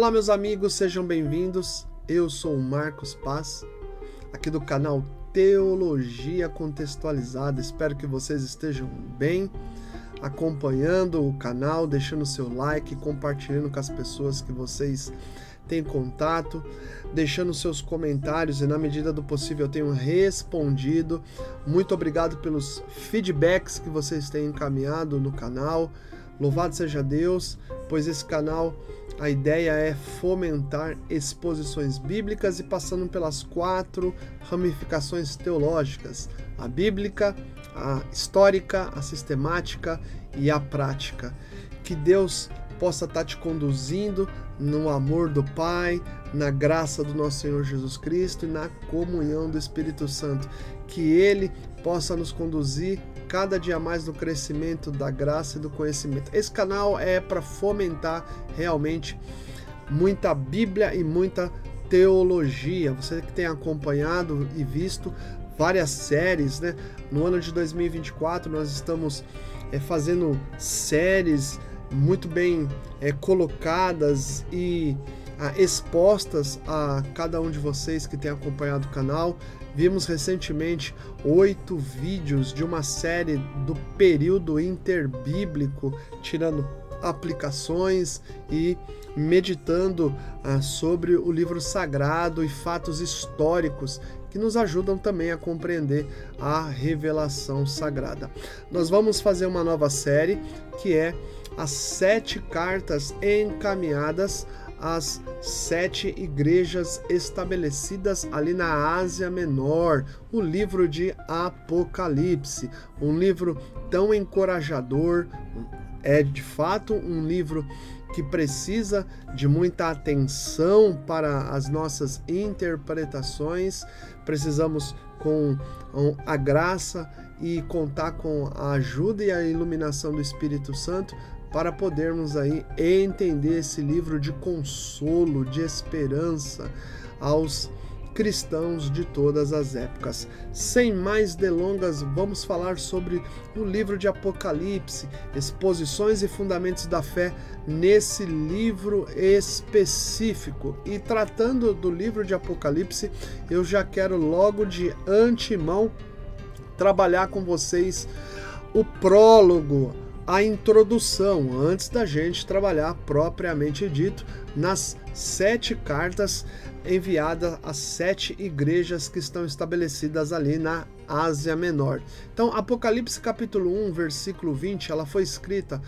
Olá, meus amigos, sejam bem-vindos. Eu sou o Marcos Paz, aqui do canal Teologia Contextualizada. Espero que vocês estejam bem, acompanhando o canal, deixando seu like, compartilhando com as pessoas que vocês têm contato, deixando seus comentários e, na medida do possível, eu tenho respondido. Muito obrigado pelos feedbacks que vocês têm encaminhado no canal. Louvado seja Deus, pois esse canal, a ideia é fomentar exposições bíblicas e passando pelas 4 ramificações teológicas: a bíblica, a histórica, a sistemática e a prática. Que Deus possa estar te conduzindo no amor do Pai, na graça do nosso Senhor Jesus Cristo e na comunhão do Espírito Santo. Que Ele possa nos conduzir cada dia mais no crescimento da graça e do conhecimento. Esse canal é para fomentar realmente muita Bíblia e muita teologia. Você que tem acompanhado e visto várias séries, né? No ano de 2024 nós estamos fazendo séries muito bem colocadas e expostas a cada um de vocês que tem acompanhado o canal. Vimos recentemente 8 vídeos de uma série do período interbíblico, tirando aplicações e meditando sobre o livro sagrado e fatos históricos que nos ajudam também a compreender a revelação sagrada. Nós vamos fazer uma nova série que é as 7 cartas encaminhadas às 7 igrejas estabelecidas ali na Ásia Menor, o livro de Apocalipse, um livro tão encorajador, é de fato um livro que precisa de muita atenção para as nossas interpretações. Precisamos com a graça e contar com a ajuda e a iluminação do Espírito Santo para podermos aí entender esse livro de consolo, de esperança aos cristãos de todas as épocas. Sem mais delongas, vamos falar sobre o livro de Apocalipse, exposições e fundamentos da fé nesse livro específico. E tratando do livro de Apocalipse, eu já quero logo de antemão trabalhar com vocês o prólogo, a introdução, antes da gente trabalhar propriamente dito nas 7 cartas enviadas às 7 igrejas que estão estabelecidas ali na Ásia Menor. Então, Apocalipse capítulo 1, versículo 20, ela foi escrita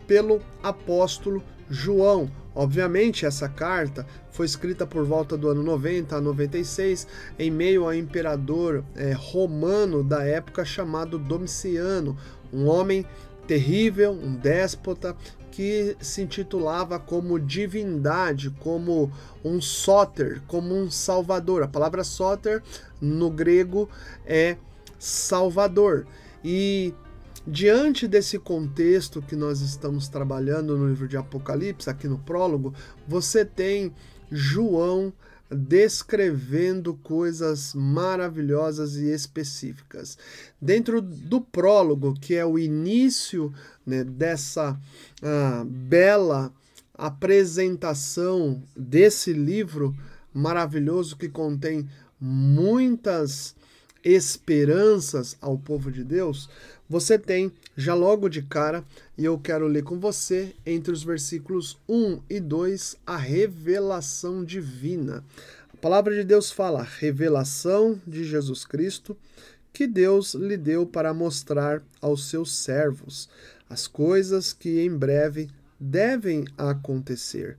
pelo apóstolo João. Obviamente, essa carta foi escrita por volta do ano 90 a 96, em meio ao imperador romano da época chamado Domiciano, um homem terrível, um déspota, que se intitulava como divindade, como um sóter, como um salvador. A palavra sóter no grego é salvador. E diante desse contexto que nós estamos trabalhando no livro de Apocalipse, aqui no prólogo, você tem João descrevendo coisas maravilhosas e específicas. Dentro do prólogo, que é o início, né, dessa bela apresentação desse livro maravilhoso que contém muitas esperanças ao povo de Deus, você tem já logo de cara, e eu quero ler com você, entre os versículos 1 e 2, a revelação divina. A palavra de Deus fala: revelação de Jesus Cristo, que Deus lhe deu para mostrar aos seus servos as coisas que em breve devem acontecer,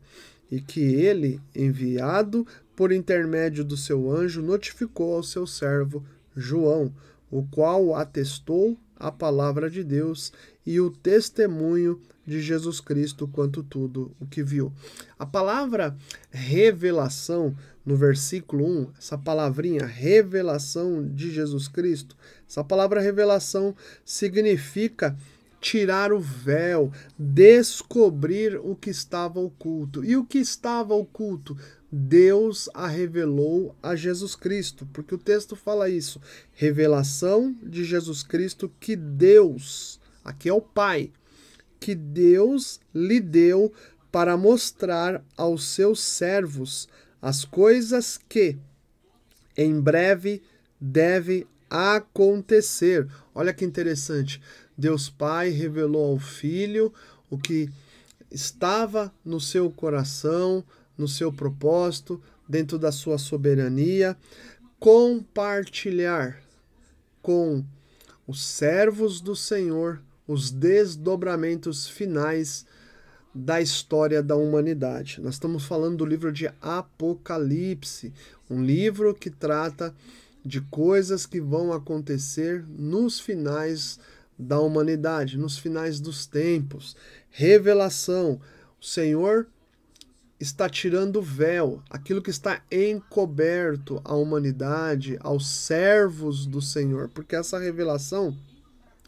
e que ele, enviado por intermédio do seu anjo, notificou ao seu servo João, o qual atestou a palavra de Deus e o testemunho de Jesus Cristo quanto tudo o que viu. A palavra revelação no versículo 1, essa palavrinha revelação de Jesus Cristo, essa palavra revelação significa tirar o véu, descobrir o que estava oculto. E o que estava oculto? Deus a revelou a Jesus Cristo, porque o texto fala isso, revelação de Jesus Cristo que Deus, aqui é o Pai, que Deus lhe deu para mostrar aos seus servos as coisas que em breve deve acontecer. Olha que interessante. Deus Pai revelou ao Filho o que estava no seu coração, no seu propósito, dentro da sua soberania, compartilhar com os servos do Senhor os desdobramentos finais da história da humanidade. Nós estamos falando do livro de Apocalipse, um livro que trata de coisas que vão acontecer nos finais da humanidade, nos finais dos tempos. Revelação. O Senhor está tirando o véu, aquilo que está encoberto à humanidade, aos servos do Senhor, porque essa revelação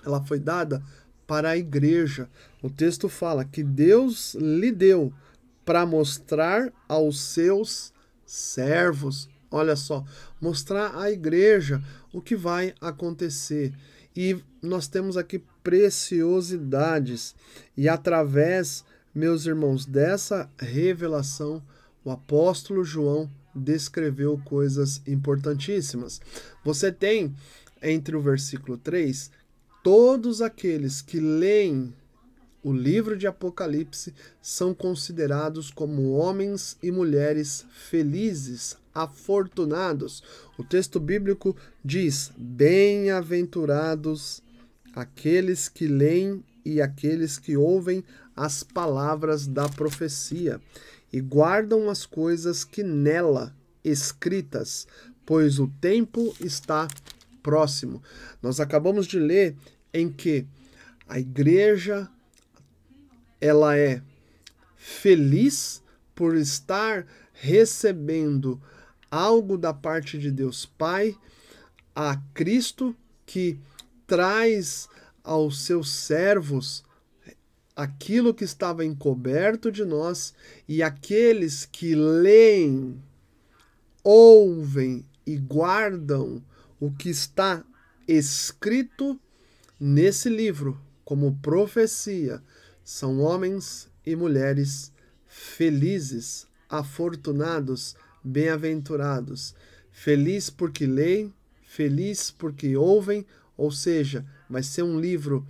ela foi dada para a igreja. O texto fala que Deus lhe deu para mostrar aos seus servos. Olha só, mostrar à igreja o que vai acontecer. E nós temos aqui preciosidades. E através, meus irmãos, dessa revelação, o apóstolo João descreveu coisas importantíssimas. Você tem, entre o versículo 3, todos aqueles que leem o livro de Apocalipse são considerados como homens e mulheres felizes, afortunados. O texto bíblico diz: bem-aventurados aqueles que leem e aqueles que ouvem as palavras da profecia e guardam as coisas que nela escritas, pois o tempo está próximo. Nós acabamos de ler em que a igreja ela é feliz por estar recebendo algo da parte de Deus Pai, a Cristo, que traz aos seus servos aquilo que estava encoberto de nós, e aqueles que leem, ouvem e guardam o que está escrito nesse livro como profecia, são homens e mulheres felizes, afortunados, bem-aventurados. Feliz porque leem, feliz porque ouvem, ou seja, vai ser um livro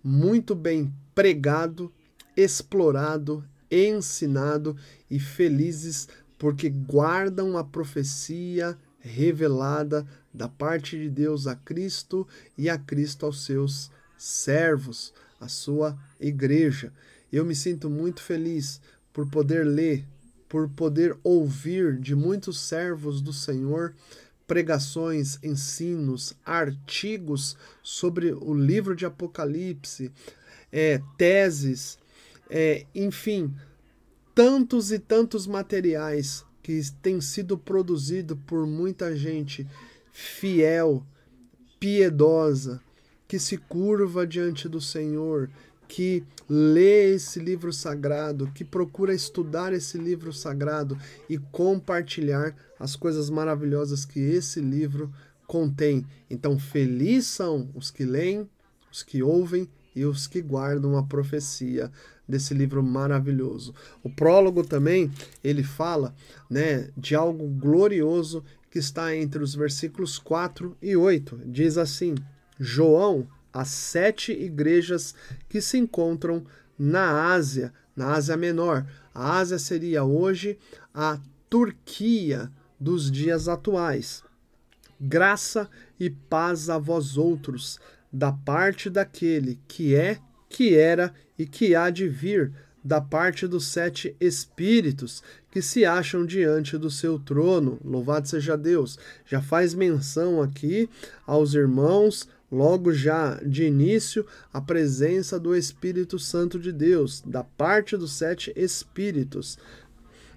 muito bem pregado, explorado, ensinado, e felizes porque guardam a profecia revelada da parte de Deus a Cristo e a Cristo aos seus servos, a sua igreja. Eu me sinto muito feliz por poder ler, por poder ouvir de muitos servos do Senhor pregações, ensinos, artigos sobre o livro de Apocalipse, teses, enfim, tantos e tantos materiais que têm sido produzidos por muita gente fiel, piedosa, que se curva diante do Senhor, que lê esse livro sagrado, que procura estudar esse livro sagrado e compartilhar as coisas maravilhosas que esse livro contém. Então, felizes são os que leem, os que ouvem e os que guardam a profecia desse livro maravilhoso. O prólogo também, ele fala, de algo glorioso que está entre os versículos 4 e 8. Diz assim: João, as 7 igrejas que se encontram na Ásia Menor. A Ásia seria hoje a Turquia dos dias atuais. Graça e paz a vós outros, da parte daquele que é, que era e que há de vir, da parte dos 7 espíritos que se acham diante do seu trono. Louvado seja Deus. Já faz menção aqui aos irmãos, logo já de início, a presença do Espírito Santo de Deus, da parte dos 7 espíritos.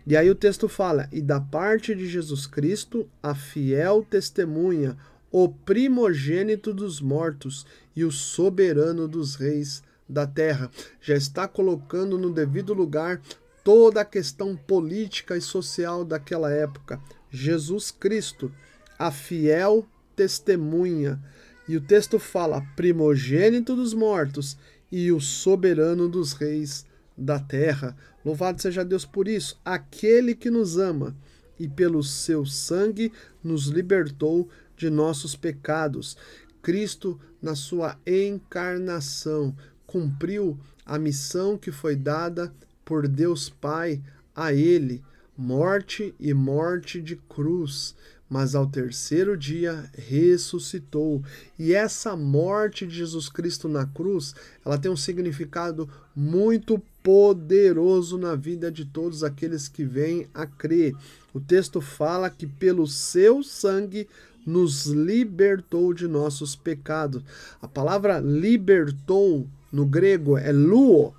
E aí o texto fala: e da parte de Jesus Cristo, a fiel testemunha, o primogênito dos mortos e o soberano dos reis da terra. Já está colocando no devido lugar toda a questão política e social daquela época. Jesus Cristo, a fiel testemunha. E o texto fala: primogênito dos mortos e o soberano dos reis da terra. Louvado seja Deus por isso, aquele que nos ama e pelo seu sangue nos libertou de nossos pecados. Cristo, na sua encarnação, cumpriu a missão que foi dada por Deus Pai a ele, morte e morte de cruz, mas ao terceiro dia ressuscitou. E essa morte de Jesus Cristo na cruz, ela tem um significado muito poderoso na vida de todos aqueles que vêm a crer. O texto fala que pelo seu sangue nos libertou de nossos pecados. A palavra libertou no grego é luo,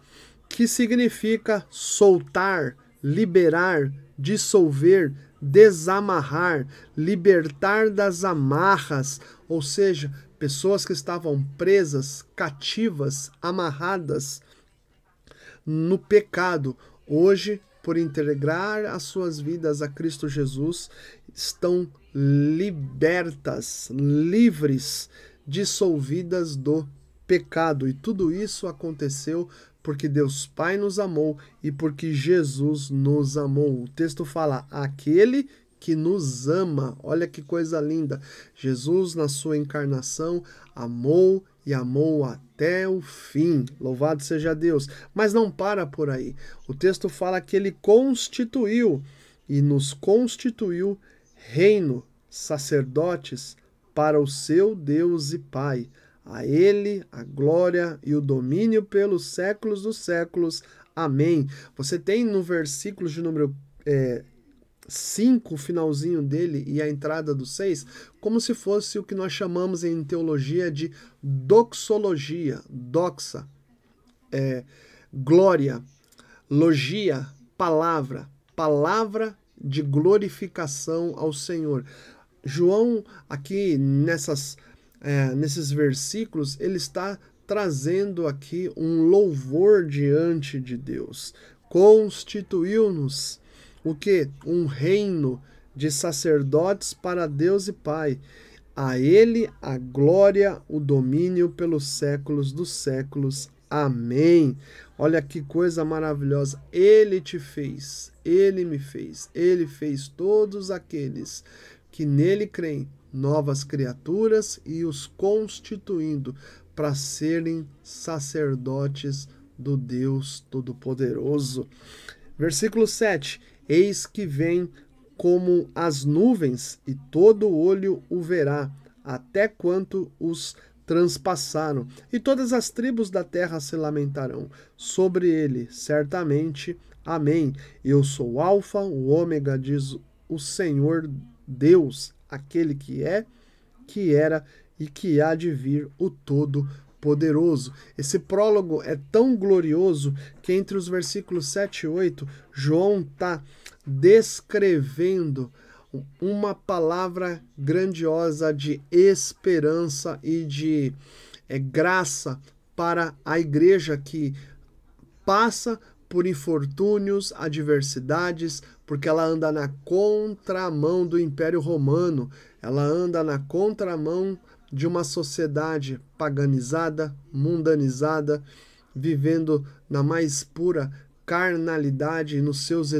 que significa soltar, liberar, dissolver, desamarrar, libertar das amarras, ou seja, pessoas que estavam presas, cativas, amarradas no pecado. Hoje, por integrar as suas vidas a Cristo Jesus, estão libertas, livres, dissolvidas do pecado. E tudo isso aconteceu porque Deus Pai nos amou e porque Jesus nos amou. O texto fala, aquele que nos ama. Olha que coisa linda. Jesus, na sua encarnação, amou e amou até o fim. Louvado seja Deus. Mas não para por aí. O texto fala que ele constituiu e nos constituiu reino, sacerdotes para o seu Deus e Pai. A ele a glória e o domínio pelos séculos dos séculos. Amém. Você tem no versículo de número 5, o finalzinho dele, e a entrada do 6, como se fosse o que nós chamamos em teologia de doxologia. Doxa, glória, logia, palavra de glorificação ao Senhor. João, aqui nesses versículos, ele está trazendo aqui um louvor diante de Deus. Constituiu-nos o quê? Um reino de sacerdotes para Deus e Pai. A ele a glória, o domínio pelos séculos dos séculos. Amém. Olha que coisa maravilhosa. Ele te fez, ele me fez, ele fez todos aqueles que nele creem novas criaturas e os constituindo para serem sacerdotes do Deus Todo-Poderoso. Versículo 7. Eis que vem como as nuvens, e todo olho o verá, até quanto os transpassaram. E todas as tribos da terra se lamentarão sobre ele, certamente. Amém. Eu sou o Alfa, o Ômega, diz o Senhor Deus, aquele que é, que era e que há de vir, o Todo-Poderoso. Esse prólogo é tão glorioso que entre os versículos 7 e 8, João está descrevendo uma palavra grandiosa de esperança e de graça para a igreja que passa por infortúnios, adversidades, porque ela anda na contramão do Império Romano, ela anda na contramão de uma sociedade paganizada, mundanizada, vivendo na mais pura carnalidade, nos seus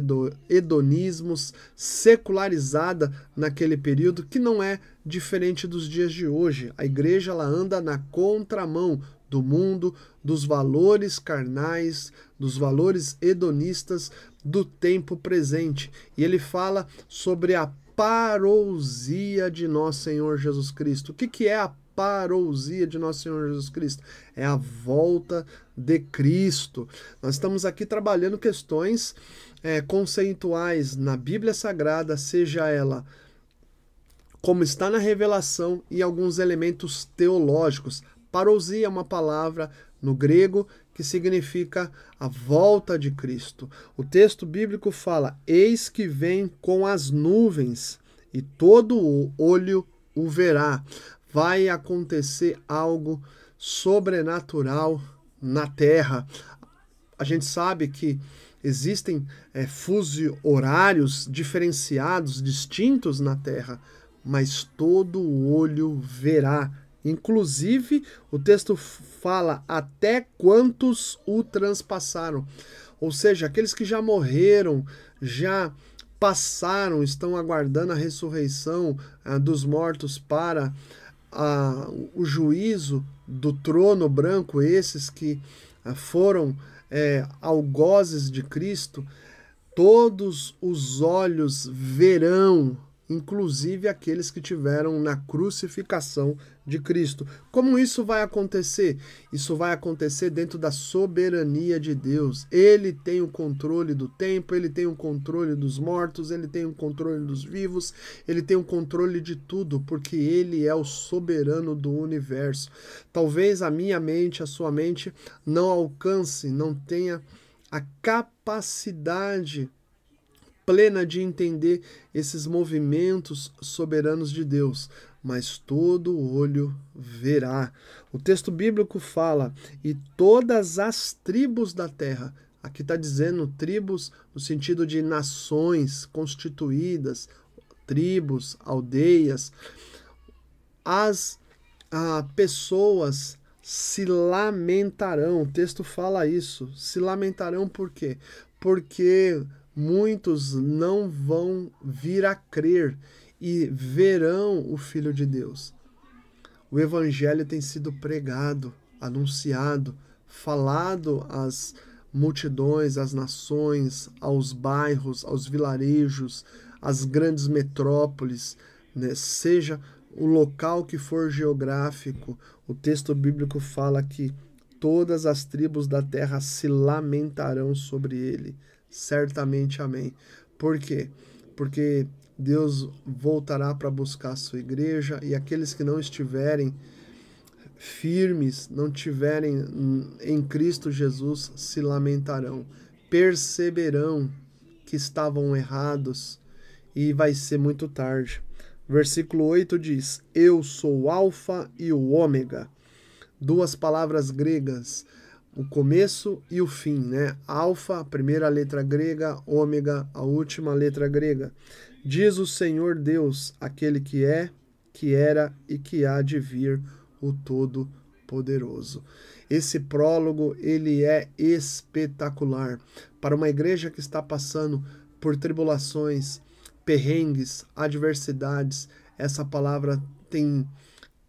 hedonismos, secularizada naquele período, que não é diferente dos dias de hoje. A igreja ela anda na contramão do mundo, dos valores carnais, dos valores hedonistas do tempo presente. E ele fala sobre a parousia de nosso Senhor Jesus Cristo. O que é a parousia de nosso Senhor Jesus Cristo? É a volta de Cristo. Nós estamos aqui trabalhando questões conceituais na Bíblia Sagrada, seja ela como está na revelação, e alguns elementos teológicos. Parousia é uma palavra no grego que significa a volta de Cristo. O texto bíblico fala: eis que vem com as nuvens, e todo o olho o verá. Vai acontecer algo sobrenatural na terra. A gente sabe que existem fusos horários diferenciados, distintos na terra, mas todo o olho verá. Inclusive, o texto fala até quantos o transpassaram. ou seja, aqueles que já morreram, já passaram, estão aguardando a ressurreição dos mortos para o juízo do trono branco, esses que foram algozes de Cristo, todos os olhos verão, inclusive aqueles que tiveram na crucificação de Cristo. Como isso vai acontecer? Isso vai acontecer dentro da soberania de Deus. Ele tem o controle do tempo, ele tem o controle dos mortos, ele tem o controle dos vivos, ele tem o controle de tudo, porque ele é o soberano do universo. Talvez a minha mente, a sua mente, não alcance, não tenha a capacidade plena de entender esses movimentos soberanos de Deus, mas todo olho verá. O texto bíblico fala, e todas as tribos da terra, aqui está dizendo tribos no sentido de nações constituídas, tribos, aldeias, as pessoas se lamentarão. O texto fala isso, se lamentarão por quê? Porque muitos não vão vir a crer e verão o Filho de Deus. O Evangelho tem sido pregado, anunciado, falado às multidões, às nações, aos bairros, aos vilarejos, às grandes metrópoles, né? Seja o local que for geográfico, o texto bíblico fala que todas as tribos da terra se lamentarão sobre ele. Certamente, amém. Por quê? Porque Deus voltará para buscar a sua igreja e aqueles que não estiverem firmes, não tiverem em Cristo Jesus, se lamentarão, perceberão que estavam errados e vai ser muito tarde. Versículo 8 diz: Eu sou o Alfa e o Ômega. Duas palavras gregas, o começo e o fim, né? Alfa, a primeira letra grega, ômega, a última letra grega. Diz o Senhor Deus, aquele que é, que era e que há de vir, o Todo-Poderoso. Esse prólogo, ele é espetacular. Para uma igreja que está passando por tribulações, perrengues, adversidades, essa palavra tem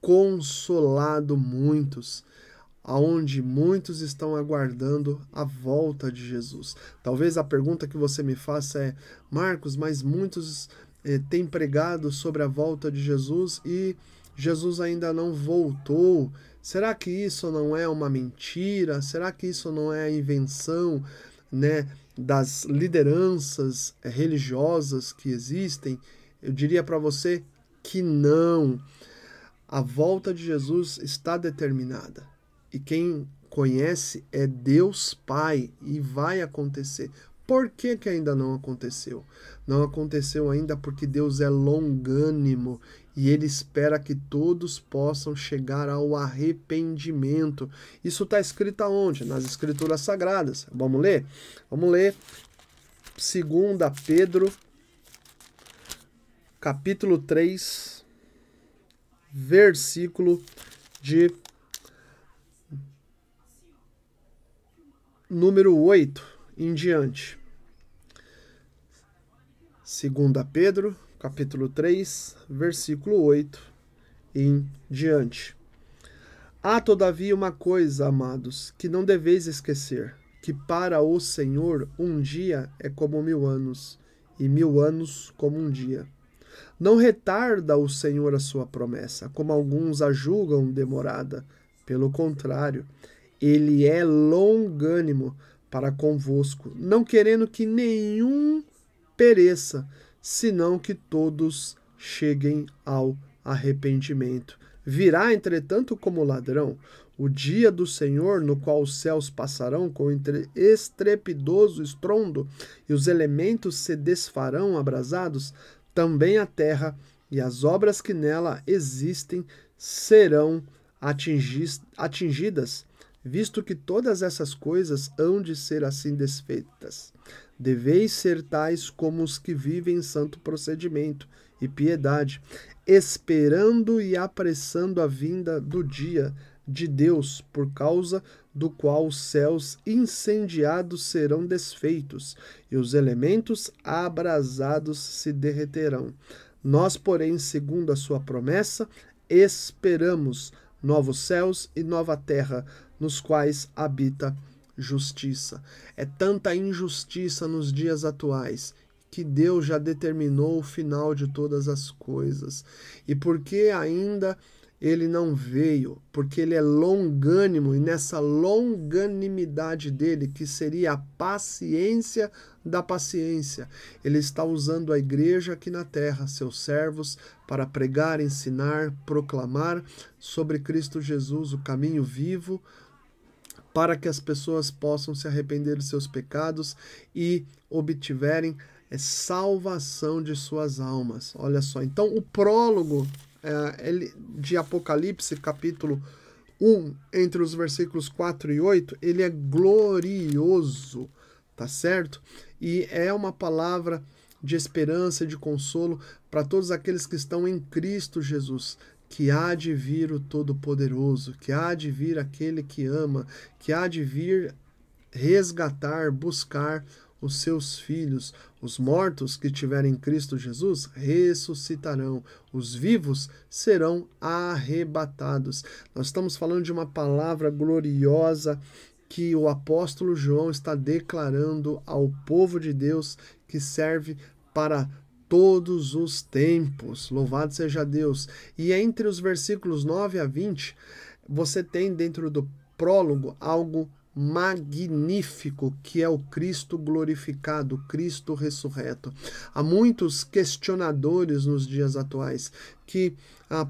consolado muitos, aonde muitos estão aguardando a volta de Jesus. Talvez a pergunta que você me faça é: Marcos, mas muitos têm pregado sobre a volta de Jesus e Jesus ainda não voltou. Será que isso não é uma mentira? Será que isso não é a invenção, né, das lideranças religiosas que existem? Eu diria para você que não. A volta de Jesus está determinada. E quem conhece é Deus Pai e vai acontecer. Por que que ainda não aconteceu? Não aconteceu ainda porque Deus é longânimo e Ele espera que todos possam chegar ao arrependimento. Isso está escrito aonde? Nas Escrituras Sagradas. Vamos ler? Vamos ler 2 Pedro, capítulo 3, versículo de número 8 em diante. 2 Pedro, capítulo 3, versículo 8 em diante. Há todavia uma coisa, amados, que não deveis esquecer, que para o Senhor um dia é como 1000 anos, e 1000 anos como um dia. Não retarda o Senhor a sua promessa, como alguns a julgam demorada. Pelo contrário, Ele é longânimo para convosco, não querendo que nenhum pereça, senão que todos cheguem ao arrependimento. Virá, entretanto, como ladrão, o dia do Senhor, no qual os céus passarão com estrepidoso estrondo, e os elementos se desfarão abrasados, também a terra e as obras que nela existem serão atingidas, visto que todas essas coisas hão de ser assim desfeitas. Deveis ser tais como os que vivem em santo procedimento e piedade, esperando e apressando a vinda do dia, de Deus, por causa do qual os céus incendiados serão desfeitos, e os elementos abrasados se derreterão. Nós, porém, segundo a sua promessa, esperamos novos céus e nova terra, nos quais habita justiça. É tanta injustiça nos dias atuais que Deus já determinou o final de todas as coisas. E porque ainda ele não veio, porque ele é longânimo, e nessa longanimidade dele, que seria a paciência da paciência, ele está usando a igreja aqui na terra, seus servos, para pregar, ensinar, proclamar sobre Cristo Jesus, o caminho vivo, para que as pessoas possam se arrepender de seus pecados e obtiverem salvação de suas almas. Olha só, então o prólogo de Apocalipse, capítulo 1, entre os versículos 4 e 8, ele é glorioso, tá certo? E é uma palavra de esperança e de consolo para todos aqueles que estão em Cristo Jesus, que há de vir o Todo-Poderoso, que há de vir aquele que ama, que há de vir resgatar, buscar os seus filhos. Os mortos que tiverem em Cristo Jesus ressuscitarão, os vivos serão arrebatados. Nós estamos falando de uma palavra gloriosa que o apóstolo João está declarando ao povo de Deus, que serve para todos os tempos. Louvado seja Deus. E entre os versículos 9 a 20, você tem dentro do prólogo algo magnífico, que é o Cristo glorificado, Cristo ressurreto. Há muitos questionadores nos dias atuais que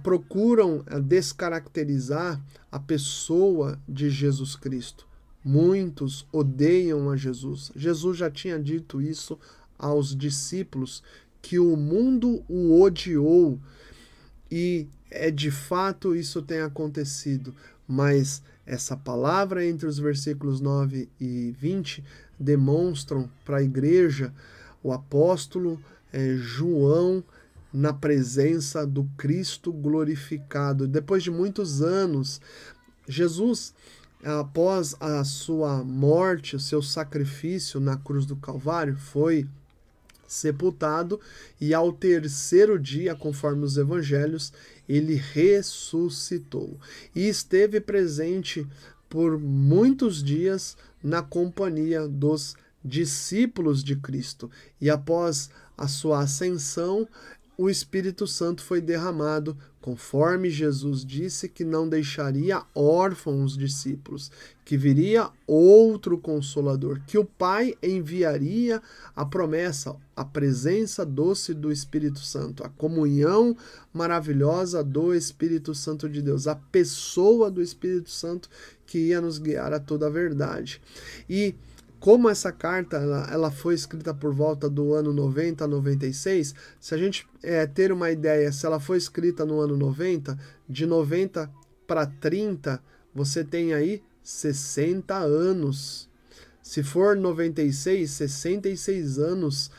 procuram descaracterizar a pessoa de Jesus Cristo. Muitos odeiam a Jesus. Jesus já tinha dito isso aos discípulos, que o mundo o odiou, e de fato isso tem acontecido, mas essa palavra entre os versículos 9 e 20 demonstram para a igreja o apóstolo João na presença do Cristo glorificado. Depois de muitos anos, Jesus, após a sua morte, o seu sacrifício na cruz do Calvário, foi sepultado, e ao terceiro dia, conforme os evangelhos, ele ressuscitou e esteve presente por muitos dias na companhia dos discípulos de Cristo. E após a sua ascensão, o Espírito Santo foi derramado, conforme Jesus disse que não deixaria órfãos os discípulos, que viria outro Consolador, que o Pai enviaria a promessa, a presença doce do Espírito Santo, a comunhão maravilhosa do Espírito Santo de Deus, a pessoa do Espírito Santo que ia nos guiar a toda a verdade. E como essa carta ela foi escrita por volta do ano 90 a 96, se a gente ter uma ideia, se ela foi escrita no ano 90, de 90 para 30, você tem aí 60 anos. Se for 96, 66 anos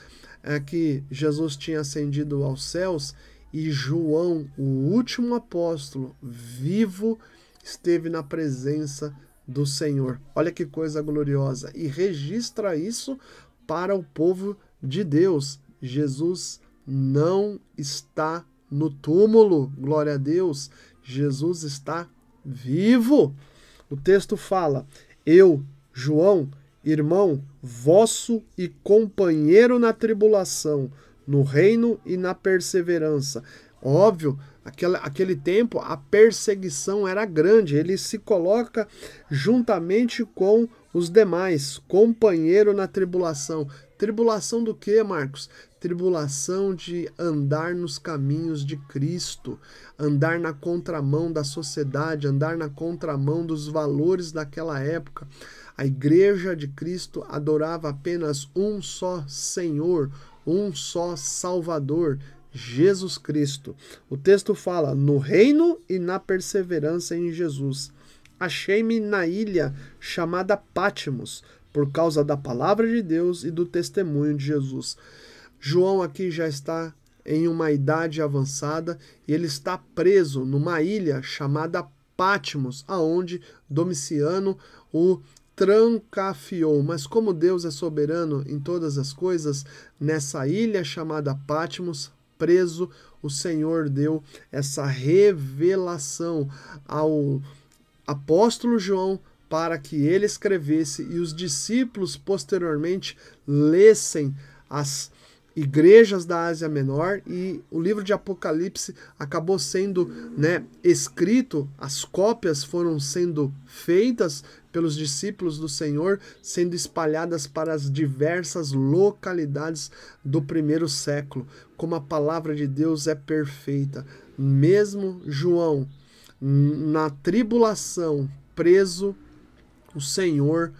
que Jesus tinha ascendido aos céus, e João, o último apóstolo vivo, esteve na presença do Senhor. Olha que coisa gloriosa. E registra isso para o povo de Deus. Jesus não está no túmulo. Glória a Deus. Jesus está vivo. O texto fala: eu, João, irmão vosso e companheiro na tribulação, no reino e na perseverança. Óbvio, aquele tempo a perseguição era grande, ele se coloca juntamente com os demais, companheiro na tribulação. Tribulação do que, Marcos? Tribulação de andar nos caminhos de Cristo, andar na contramão da sociedade, andar na contramão dos valores daquela época. A igreja de Cristo adorava apenas um só Senhor, um só Salvador, Jesus Cristo. O texto fala: no reino e na perseverança em Jesus. Achei-me na ilha chamada Patmos, por causa da palavra de Deus e do testemunho de Jesus. João aqui já está em uma idade avançada e ele está preso numa ilha chamada Patmos, aonde Domiciano o trancafiou. Mas como Deus é soberano em todas as coisas, nessa ilha chamada Patmos, preso, o Senhor deu essa revelação ao apóstolo João para que ele escrevesse e os discípulos posteriormente lessem as igrejas da Ásia Menor, e o livro de Apocalipse acabou sendo, escrito, as cópias foram sendo feitas pelos discípulos do Senhor, sendo espalhadas para as diversas localidades do primeiro século. Como a palavra de Deus é perfeita. Mesmo João, na tribulação, preso, o Senhor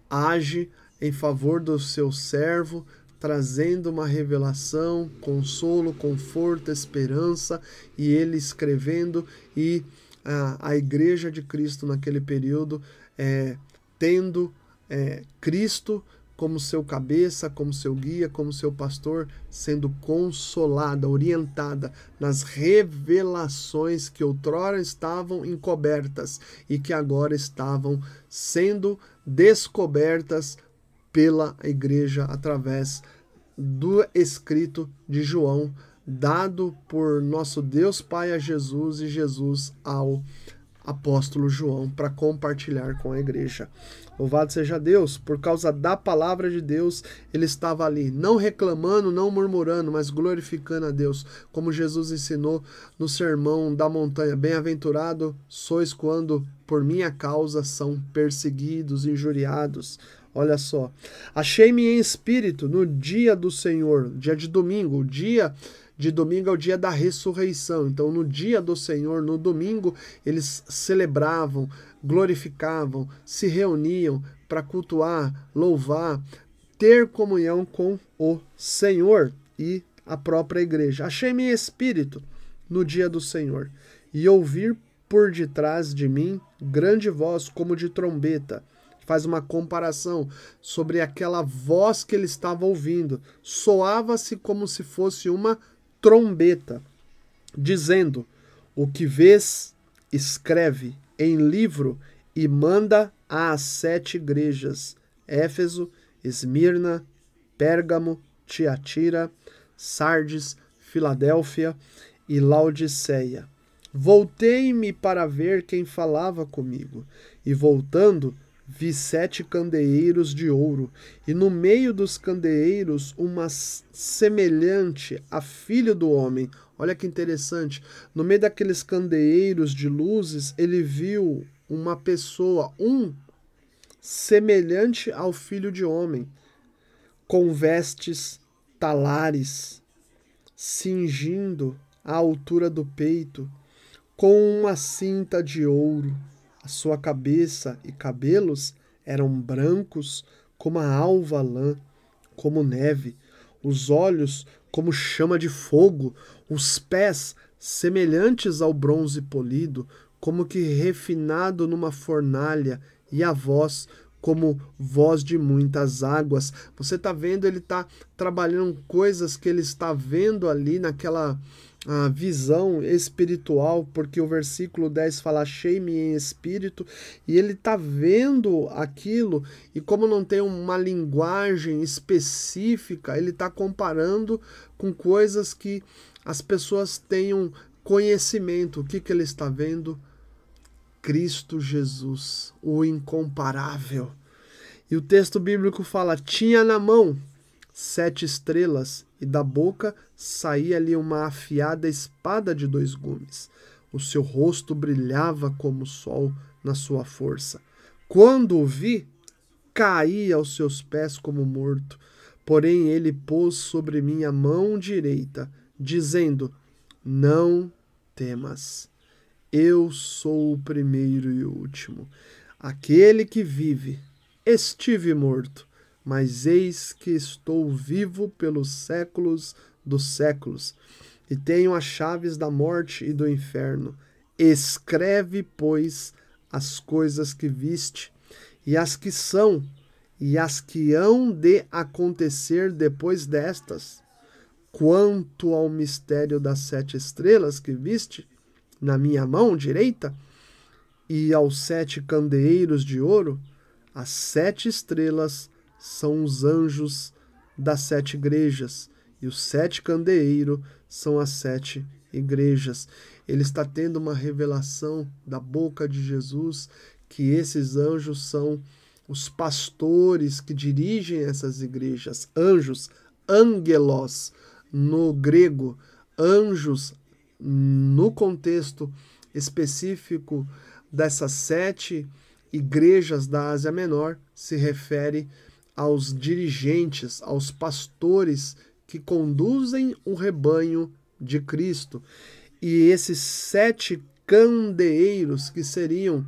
age em favor do seu servo, trazendo uma revelação, consolo, conforto, esperança, e ele escrevendo, e a igreja de Cristo naquele período, tendo Cristo como seu cabeça, como seu guia, como seu pastor, sendo consolada, orientada nas revelações que outrora estavam encobertas e que agora estavam sendo descobertas pela igreja através do escrito de João, dado por nosso Deus Pai a Jesus e Jesus ao apóstolo João para compartilhar com a igreja. Louvado seja Deus, por causa da palavra de Deus, ele estava ali, não reclamando, não murmurando, mas glorificando a Deus, como Jesus ensinou no sermão da montanha: bem-aventurado sois quando por minha causa são perseguidos, injuriados. Olha só, achei-me em espírito no dia do Senhor, dia de domingo. O dia de domingo é o dia da ressurreição. Então, no dia do Senhor, no domingo, eles celebravam, glorificavam, se reuniam para cultuar, louvar, ter comunhão com o Senhor e a própria igreja. Achei-me em espírito no dia do Senhor e ouvir por detrás de mim grande voz como de trombeta. Faz uma comparação sobre aquela voz que ele estava ouvindo. Soava-se como se fosse uma trombeta, dizendo: o que vês, escreve em livro e manda às 7 igrejas: Éfeso, Esmirna, Pérgamo, Tiatira, Sardes, Filadélfia e Laodiceia. Voltei-me para ver quem falava comigo, e voltando, vi 7 candeeiros de ouro, e no meio dos candeeiros uma semelhante a filho do homem. Olha que interessante. No meio daqueles candeeiros de luzes, ele viu uma pessoa, semelhante ao filho de homem, com vestes talares, cingindo a altura do peito, com uma cinta de ouro. A sua cabeça e cabelos eram brancos como a alva lã, como neve, os olhos como chama de fogo, os pés semelhantes ao bronze polido, como que refinado numa fornalha, e a voz como voz de muitas águas. Você está vendo, ele está trabalhando coisas que ele está vendo ali naquela visão espiritual, porque o versículo 10 fala: achei-me em espírito, e ele está vendo aquilo, e como não tem uma linguagem específica, ele está comparando com coisas que as pessoas tenham conhecimento. O que ele está vendo? Cristo Jesus, o incomparável. E o texto bíblico fala: tinha na mão 7 estrelas, e da boca saía-lhe uma afiada espada de 2 gumes. O seu rosto brilhava como o sol na sua força. Quando o vi, caí aos seus pés como morto. Porém ele pôs sobre mim a mão direita, dizendo: não temas. Eu sou o primeiro e o último, aquele que vive. Estive morto, mas eis que estou vivo pelos séculos dos séculos, e tenho as chaves da morte e do inferno. Escreve, pois, as coisas que viste, e as que são, e as que hão de acontecer depois destas. Quanto ao mistério das 7 estrelas que viste na minha mão direita, e aos 7 candeeiros de ouro, as 7 estrelas são os anjos das 7 igrejas, e os 7 candeeiros são as 7 igrejas. Ele está tendo uma revelação da boca de Jesus que esses anjos são os pastores que dirigem essas igrejas. Anjos, angelos, no grego, anjos, no contexto específico dessas 7 igrejas da Ásia Menor, se refere aos dirigentes, aos pastores que conduzem o rebanho de Cristo. E esses 7 candeeiros, que seriam,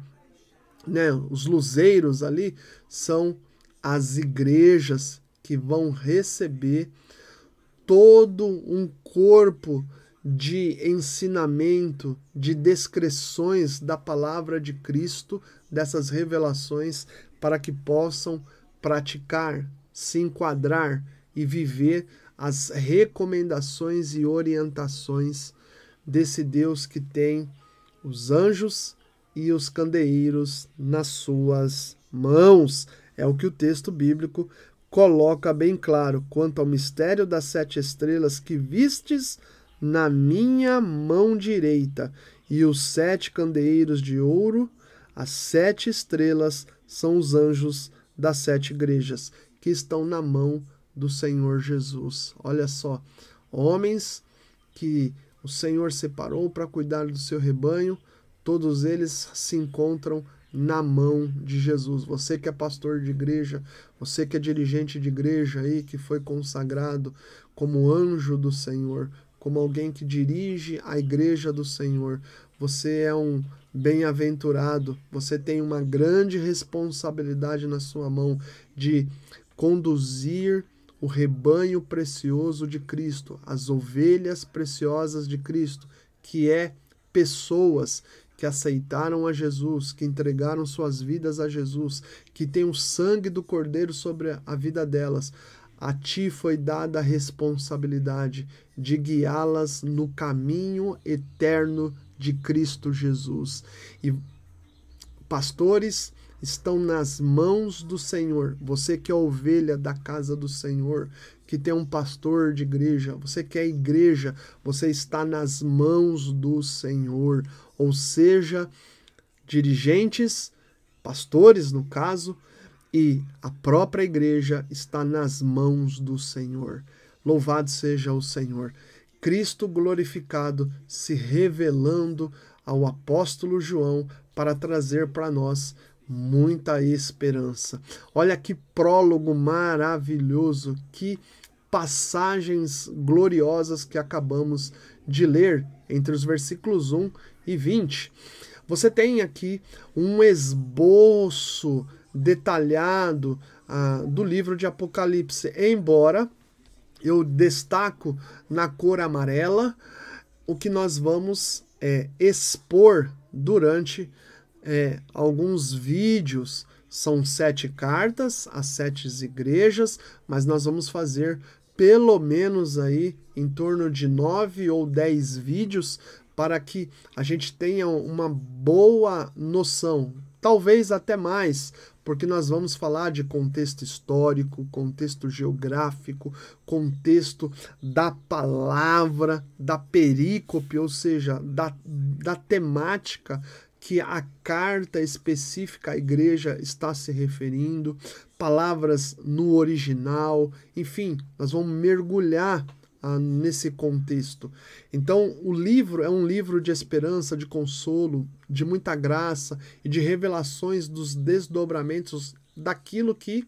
né, os luzeiros ali, são as igrejas que vão receber todo um corpo de ensinamento, de descrições da palavra de Cristo, dessas revelações, para que possam praticar, se enquadrar e viver as recomendações e orientações desse Deus que tem os anjos e os candeeiros nas suas mãos. É o que o texto bíblico coloca bem claro quanto ao mistério das 7 estrelas que vistes na minha mão direita, e os 7 candeeiros de ouro, as 7 estrelas são os anjos das 7 igrejas que estão na mão do Senhor Jesus. Olha só, homens que o Senhor separou para cuidar do seu rebanho, todos eles se encontram na mão de Jesus. Você que é pastor de igreja, você que é dirigente de igreja aí, que foi consagrado como anjo do Senhor, como alguém que dirige a igreja do Senhor, você é um bem-aventurado, você tem uma grande responsabilidade na sua mão de conduzir o rebanho precioso de Cristo, as ovelhas preciosas de Cristo, que é pessoas que aceitaram a Jesus, que entregaram suas vidas a Jesus, que tem o sangue do Cordeiro sobre a vida delas. A ti foi dada a responsabilidade de guiá-las no caminho eterno de Cristo Jesus. E pastores estão nas mãos do Senhor. Você que é ovelha da casa do Senhor, que tem um pastor de igreja, você que é igreja, você está nas mãos do Senhor. Ou seja, dirigentes, pastores no caso, e a própria igreja está nas mãos do Senhor. Louvado seja o Senhor. Cristo glorificado se revelando ao apóstolo João para trazer para nós muita esperança. Olha que prólogo maravilhoso, que passagens gloriosas que acabamos de ler entre os versículos 1 e 20. Você tem aqui um esboço detalhado do livro de Apocalipse, embora eu destaco na cor amarela o que nós vamos expor durante alguns vídeos. São 7 cartas às 7 igrejas, mas nós vamos fazer pelo menos aí em torno de 9 ou 10 vídeos para que a gente tenha uma boa noção, talvez até mais, porque nós vamos falar de contexto histórico, contexto geográfico, contexto da palavra, da perícope, ou seja, da temática que a carta específica à igreja está se referindo, palavras no original, enfim, nós vamos mergulhar nesse contexto. Então, o livro é um livro de esperança, de consolo, de muita graça e de revelações dos desdobramentos daquilo que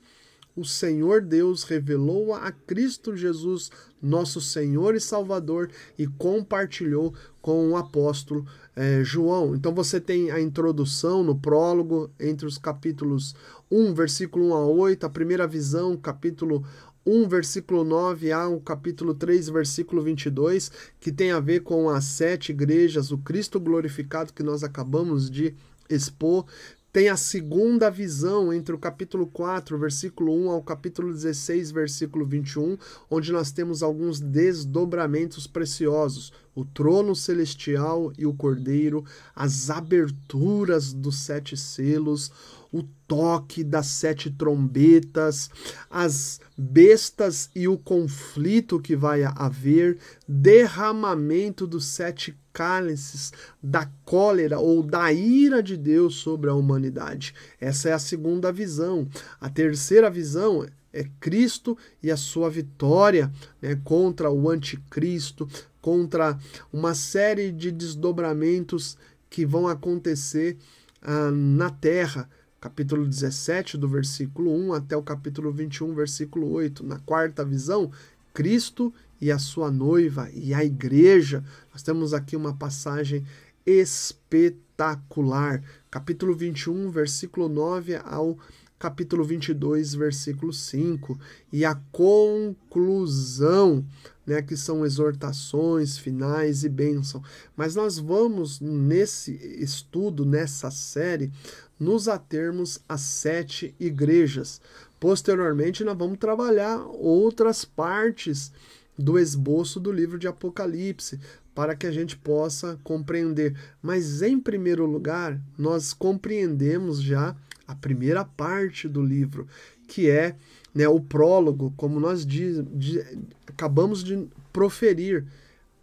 o Senhor Deus revelou a Cristo Jesus, nosso Senhor e Salvador, e compartilhou com o apóstolo João. Então você tem a introdução no prólogo, entre os capítulos 1, versículo 1 a 8, a primeira visão, capítulo 1, versículo 9 ao capítulo 3, versículo 22, que tem a ver com as 7 igrejas, o Cristo glorificado que nós acabamos de expor. Tem a segunda visão entre o capítulo 4, versículo 1 ao capítulo 16, versículo 21, onde nós temos alguns desdobramentos preciosos. o trono celestial e o cordeiro, as aberturas dos 7 selos, o toque das 7 trombetas, as bestas e o conflito que vai haver, derramamento dos 7 cálices da cólera ou da ira de Deus sobre a humanidade. Essa é a segunda visão. A terceira visão é Cristo e a sua vitória, né, contra o anticristo, contra uma série de desdobramentos que vão acontecer na terra. Capítulo 17, do versículo 1 até o capítulo 21, versículo 8. Na quarta visão, Cristo e a sua noiva e a igreja. Nós temos aqui uma passagem espetacular. Capítulo 21, versículo 9 ao capítulo 22, versículo 5. E a conclusão, né, que são exortações finais e bênção. Mas nós vamos, nesse estudo, nessa série, nos atermos às 7 igrejas. Posteriormente, nós vamos trabalhar outras partes do esboço do livro de Apocalipse, para que a gente possa compreender. Mas, em primeiro lugar, nós compreendemos já a primeira parte do livro, que é, né, o prólogo, como nós acabamos de proferir,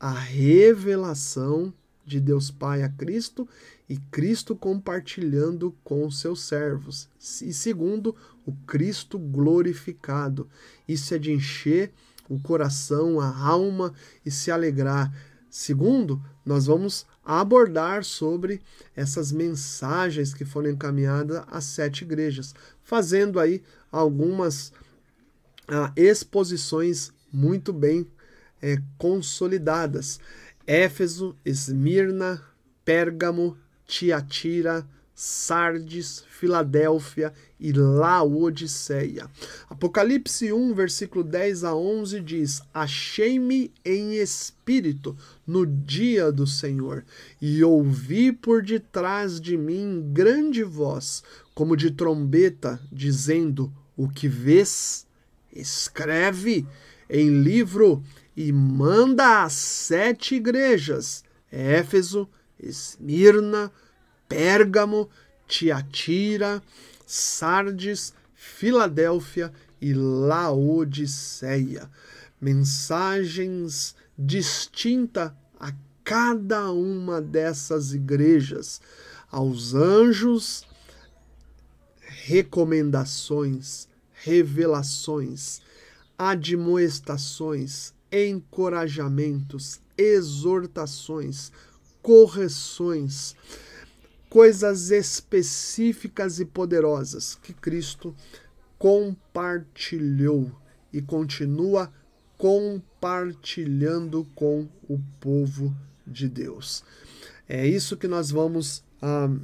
a revelação de Deus Pai a Cristo e Cristo compartilhando com seus servos. E segundo, o Cristo glorificado. Isso é de encher o coração, a alma e se alegrar. Segundo, nós vamos abordar sobre essas mensagens que foram encaminhadas às 7 igrejas, fazendo aí algumas exposições muito bem consolidadas. Éfeso, Esmirna, Pérgamo, Tiatira, Sardes, Filadélfia e Laodiceia. Apocalipse 1, versículo 10 a 11 diz: Achei-me em espírito no dia do Senhor, e ouvi por detrás de mim grande voz, como de trombeta, dizendo: O que vês, escreve em livro e manda às 7 igrejas: Éfeso, Esmirna, Pérgamo, Tiatira, Sardes, Filadélfia e Laodiceia. Mensagens distintas a cada uma dessas igrejas. Aos anjos, recomendações, revelações, admoestações, encorajamentos, exortações, correções, coisas específicas e poderosas que Cristo compartilhou e continua compartilhando com o povo de Deus. É isso que nós vamos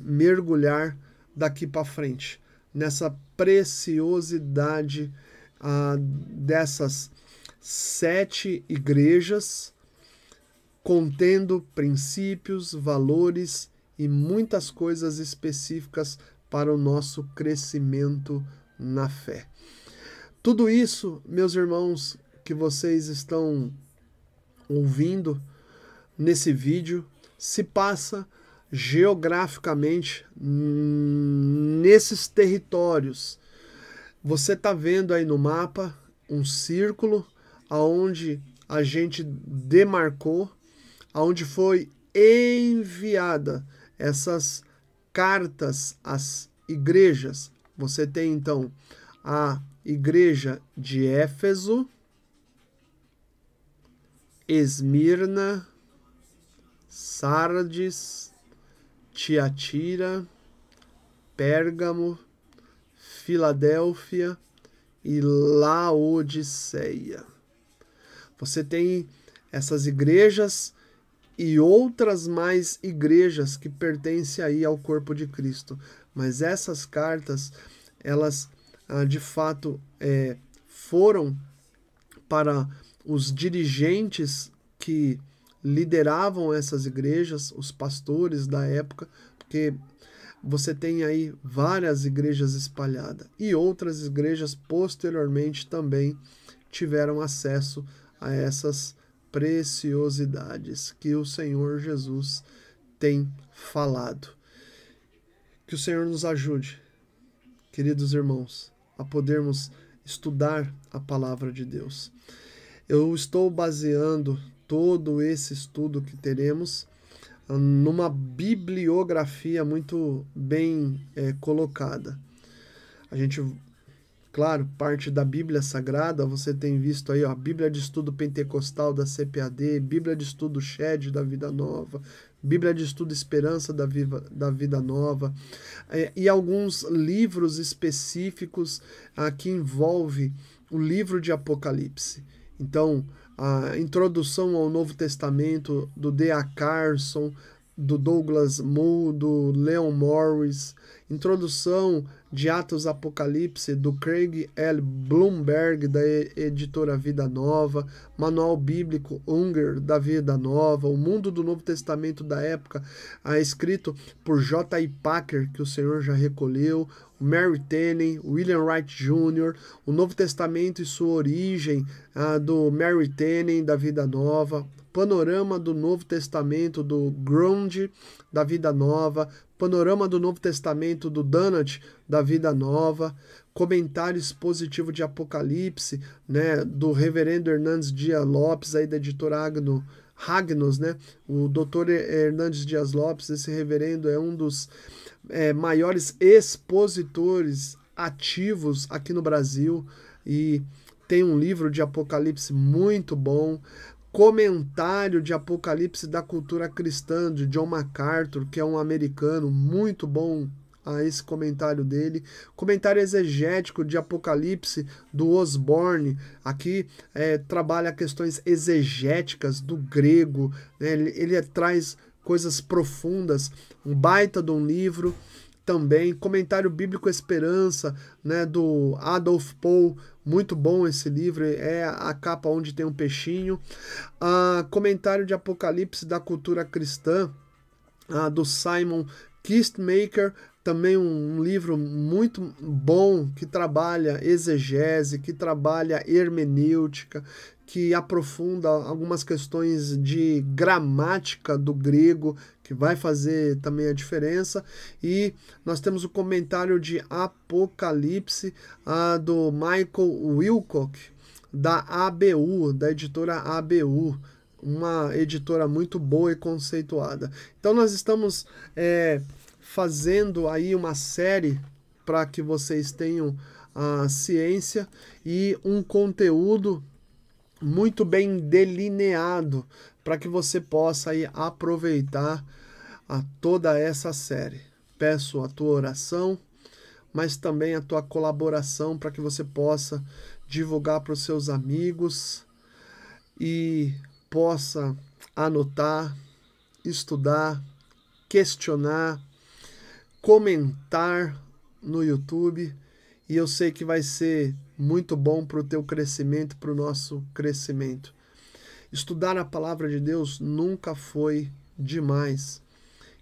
mergulhar daqui para frente, nessa preciosidade dessas 7 igrejas, contendo princípios, valores e muitas coisas específicas para o nosso crescimento na fé. Tudo isso, meus irmãos, que vocês estão ouvindo nesse vídeo, se passa geograficamente nesses territórios. Você está vendo aí no mapa um círculo aonde a gente demarcou, aonde foi enviada essas cartas às igrejas. Você tem então a igreja de Éfeso, Esmirna, Sardes, Tiatira, Pérgamo, Filadélfia e Laodiceia. Você tem essas igrejas e outras mais igrejas que pertencem aí ao corpo de Cristo. Mas essas cartas, elas de fato foram para os dirigentes que lideravam essas igrejas, os pastores da época, porque você tem aí várias igrejas espalhadas e outras igrejas posteriormente também tiveram acesso a essas preciosidades que o Senhor Jesus tem falado. Que o Senhor nos ajude, queridos irmãos, a podermos estudar a palavra de Deus. Eu estou baseando todo esse estudo que teremos numa bibliografia muito bem colocada. A gente, claro, parte da Bíblia Sagrada, você tem visto aí, ó, a Bíblia de Estudo Pentecostal da CPAD, Bíblia de Estudo Shed da Vida Nova, Bíblia de Estudo Esperança da Vida Nova, e alguns livros específicos que envolvem o livro de Apocalipse. Então, a introdução ao Novo Testamento do D.A. Carson, do Douglas Moo, do Leon Morris, introdução de Atos Apocalipse, do Craig L. Blumberg, da editora Vida Nova, Manual Bíblico Unger, da Vida Nova, O Mundo do Novo Testamento da época, escrito por J.I. Packer, que o Senhor já recolheu, Mary Tenney, William Wright Jr., O Novo Testamento e Sua Origem, do Mary Tenney, da Vida Nova, Panorama do Novo Testamento, do Grundy, da Vida Nova, Panorama do Novo Testamento, do Dunnett, da Vida Nova, Comentário Expositivo de Apocalipse, né, do Reverendo Hernandes Dias Lopes, aí da editora Hagnos, né? O Dr. Hernandes Dias Lopes, esse reverendo, é um dos maiores expositores ativos aqui no Brasil e tem um livro de Apocalipse muito bom. Comentário de Apocalipse da Cultura Cristã, de John MacArthur, que é um americano, muito bom esse comentário dele. Comentário exegético de Apocalipse, do Osborne, aqui trabalha questões exegéticas do grego, né? Ele traz coisas profundas, um baita de um livro. Também, Comentário Bíblico Esperança, né, do Adolf Paul, muito bom esse livro, é a capa onde tem um peixinho. Comentário de Apocalipse da Cultura Cristã, do Simon Kistemaker, também um livro muito bom que trabalha exegese, que trabalha hermenêutica, que aprofunda algumas questões de gramática do grego, que vai fazer também a diferença. E nós temos o comentário de Apocalipse do Michael Wilcock, da ABU, da editora ABU, uma editora muito boa e conceituada. Então nós estamos fazendo aí uma série para que vocês tenham a ciência e um conteúdo muito bem delineado para que você possa aí aproveitar toda essa série. Peço a tua oração, mas também a tua colaboração para que você possa divulgar para os seus amigos e possa anotar, estudar, questionar, comentar no YouTube, e eu sei que vai ser muito bom para o teu crescimento, para o nosso crescimento. Estudar a palavra de Deus nunca foi demais.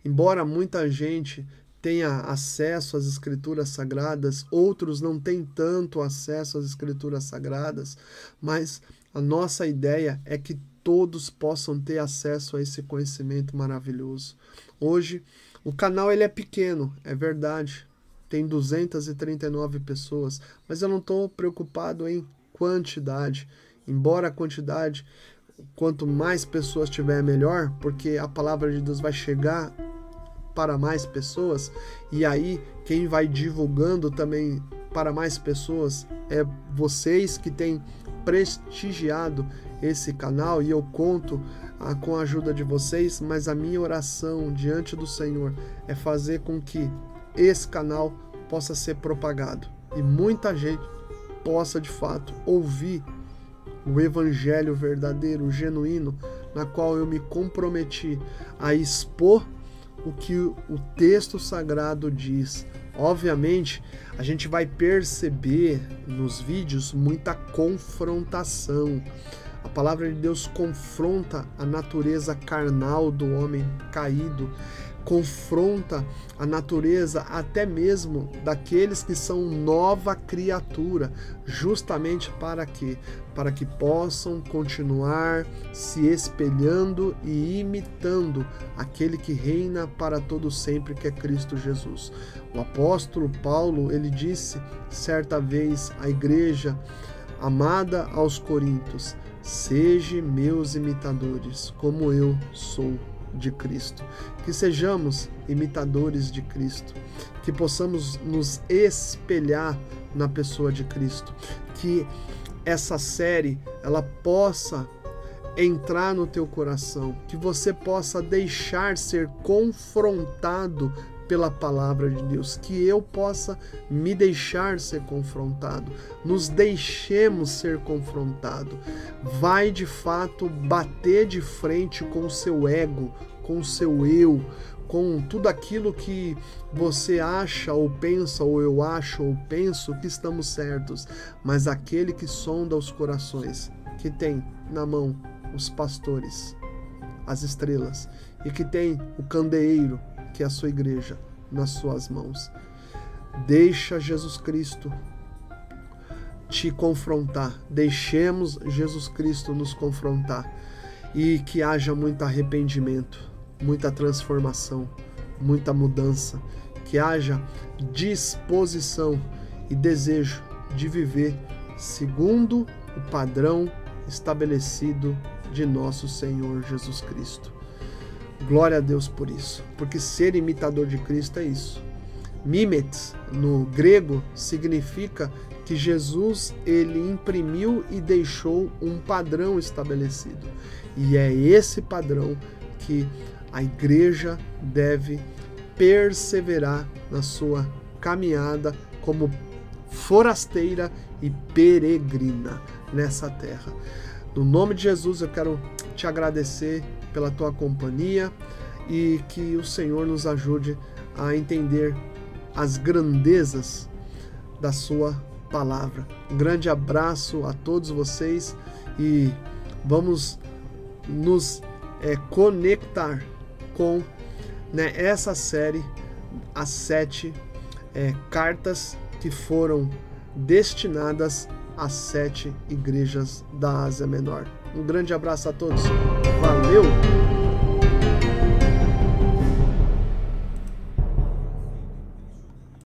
Embora muita gente tenha acesso às Escrituras Sagradas, outros não têm tanto acesso às Escrituras Sagradas, mas a nossa ideia é que todos possam ter acesso a esse conhecimento maravilhoso. Hoje, o canal ele é pequeno, é verdade, tem 239 pessoas, mas eu não estou preocupado em quantidade, embora a quantidade, quanto mais pessoas tiver, melhor, porque a palavra de Deus vai chegar para mais pessoas, e aí quem vai divulgando também para mais pessoas é vocês que têm prestigiado esse canal, e eu conto com a ajuda de vocês, mas a minha oração diante do Senhor é fazer com que esse canal possa ser propagado e muita gente possa de fato ouvir o evangelho verdadeiro, genuíno, na qual eu me comprometi a expor o que o texto sagrado diz. Obviamente, a gente vai perceber nos vídeos muita confrontação. A palavra de Deus confronta a natureza carnal do homem caído, confronta a natureza até mesmo daqueles que são nova criatura, justamente para quê? Para que possam continuar se espelhando e imitando aquele que reina para todo sempre, que é Cristo Jesus. O apóstolo Paulo, ele disse certa vez à igreja amada aos Coríntios: sejam meus imitadores, como eu sou de Cristo. Que sejamos imitadores de Cristo, que possamos nos espelhar na pessoa de Cristo, que essa série ela possa entrar no teu coração, que você possa deixar ser confrontado pela palavra de Deus, que eu possa me deixar ser confrontado, nos deixemos ser confrontado. Vai de fato bater de frente com o seu ego, com o seu eu, com tudo aquilo que você acha ou pensa, ou eu acho ou penso que estamos certos, mas aquele que sonda os corações, que tem na mão os pastores, as estrelas, e que tem o candeeiro, que é a sua igreja, nas suas mãos. Deixa Jesus Cristo te confrontar. Deixemos Jesus Cristo nos confrontar. E que haja muito arrependimento, muita transformação, muita mudança. Que haja disposição e desejo de viver segundo o padrão estabelecido de nosso Senhor Jesus Cristo. Glória a Deus por isso, porque ser imitador de Cristo é isso. Mimetes, no grego, significa que Jesus, ele imprimiu e deixou um padrão estabelecido. E é esse padrão que a igreja deve perseverar na sua caminhada como forasteira e peregrina nessa terra. No nome de Jesus, eu quero te agradecer pela tua companhia e que o Senhor nos ajude a entender as grandezas da sua palavra. Um grande abraço a todos vocês e vamos nos conectar com essa série, as 7 cartas que foram destinadas às 7 igrejas da Ásia Menor. Um grande abraço a todos. Valeu!